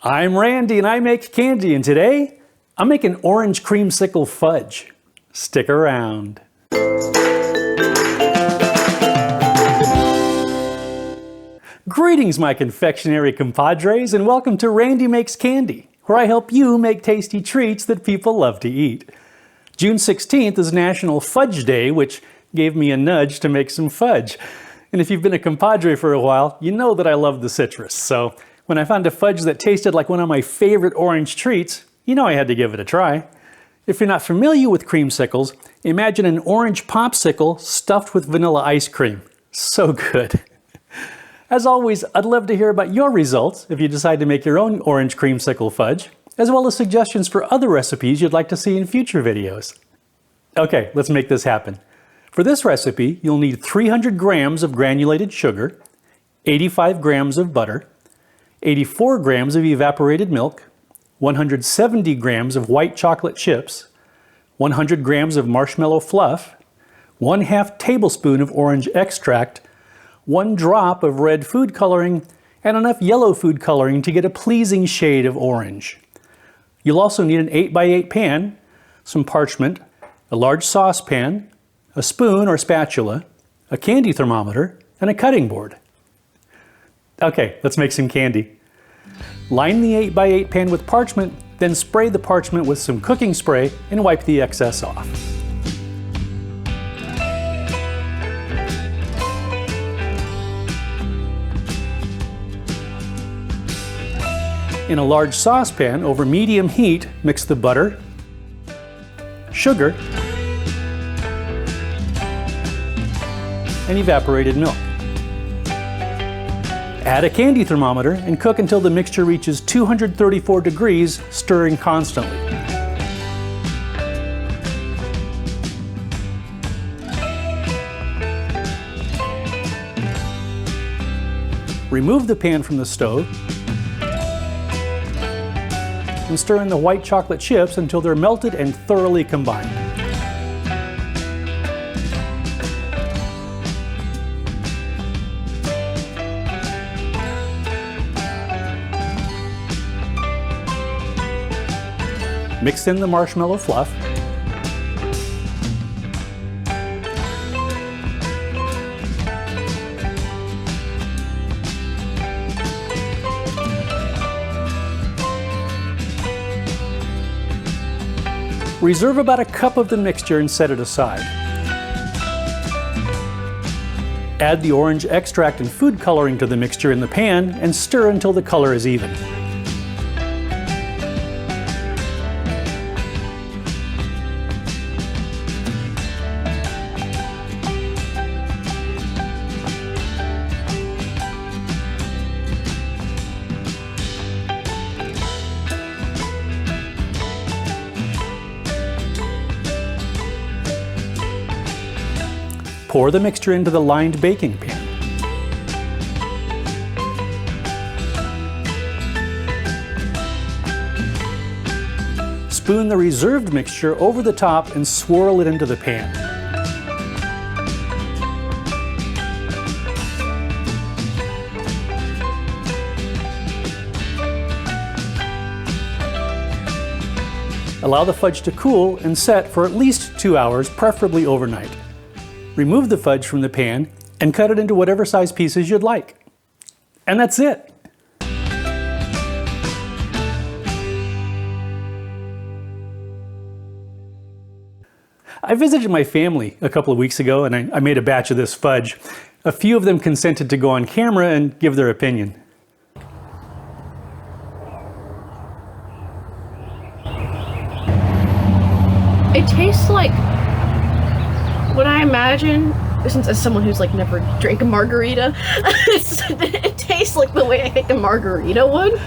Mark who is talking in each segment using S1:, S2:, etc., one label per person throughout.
S1: I'm Randy and I make candy, and today I'm making Orange Creamsicle Fudge. Stick around. Greetings, my confectionery compadres, and welcome to Randy Makes Candy, where I help you make tasty treats that people love to eat. June 16th is National Fudge Day, which gave me a nudge to make some fudge. And if you've been a compadre for a while, you know that I love the citrus, so when I found a fudge that tasted like one of my favorite orange treats, you know I had to give it a try. If you're not familiar with creamsicles, imagine an orange popsicle stuffed with vanilla ice cream. So good. As always, I'd love to hear about your results if you decide to make your own orange creamsicle fudge, as well as suggestions for other recipes you'd like to see in future videos. Okay, let's make this happen. For this recipe, you'll need 300 grams of granulated sugar, 85 grams of butter, 84 grams of evaporated milk, 170 grams of white chocolate chips, 100 grams of marshmallow fluff, 1/2 tablespoon of orange extract, 1 drop of red food coloring, and enough yellow food coloring to get a pleasing shade of orange. You'll also need an 8x8 pan, some parchment, a large saucepan, a spoon or spatula, a candy thermometer, and a cutting board. Okay, let's make some candy. Line the 8x8 pan with parchment, then spray the parchment with some cooking spray and wipe the excess off. In a large saucepan over medium heat, mix the butter, sugar, and evaporated milk. Add a candy thermometer and cook until the mixture reaches 234 degrees, stirring constantly. Remove the pan from the stove and stir in the white chocolate chips until they're melted and thoroughly combined. Mix in the marshmallow fluff, reserve about a cup of the mixture and set it aside. Add the orange extract and food coloring to the mixture in the pan and stir until the color is even. Pour the mixture into the lined baking pan. Spoon the reserved mixture over the top and swirl it into the pan. Allow the fudge to cool and set for at least 2 hours, preferably overnight. Remove the fudge from the pan and cut it into whatever size pieces you'd like. And that's it. I visited my family a couple of weeks ago and I made a batch of this fudge. A few of them consented to go on camera and give their opinion.
S2: It tastes like what I imagine, since as someone who's like never drank a margarita, it tastes like the way I think a margarita would.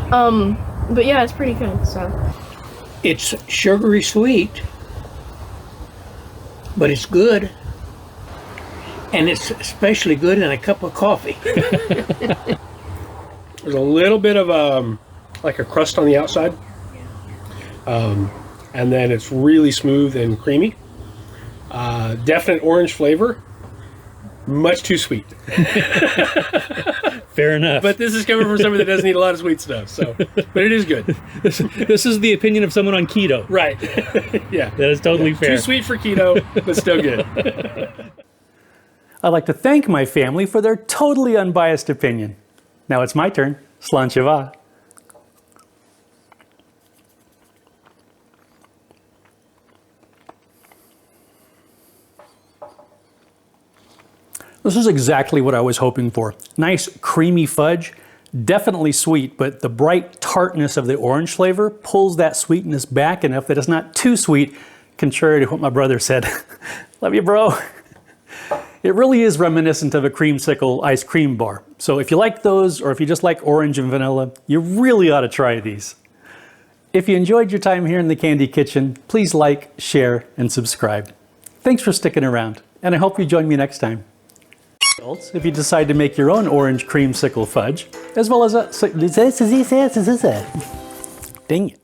S2: But yeah, it's pretty good, so.
S3: It's sugary sweet, but it's good. And it's especially good in a cup of coffee.
S4: There's a little bit of like a crust on the outside. And then it's really smooth and creamy. Definite orange flavor. Much too sweet.
S1: Fair enough.
S4: But this is coming from somebody that doesn't eat a lot of sweet stuff. So, but it is good.
S1: This is the opinion of someone on keto.
S4: Right. Yeah.
S1: That is totally fair.
S4: Too sweet for keto, but still good.
S1: I'd like to thank my family for their totally unbiased opinion. Now it's my turn. Slancheva. This is exactly what I was hoping for. Nice creamy fudge, definitely sweet, but the bright tartness of the orange flavor pulls that sweetness back enough that it's not too sweet, contrary to what my brother said. Love you, bro. It really is reminiscent of a Creamsicle ice cream bar. So if you like those, or if you just like orange and vanilla, you really ought to try these. If you enjoyed your time here in the Candy Kitchen, please like, share, and subscribe. Thanks for sticking around, and I hope you join me next time. If you decide to make your own orange creamsicle fudge, as well as a... Dang it.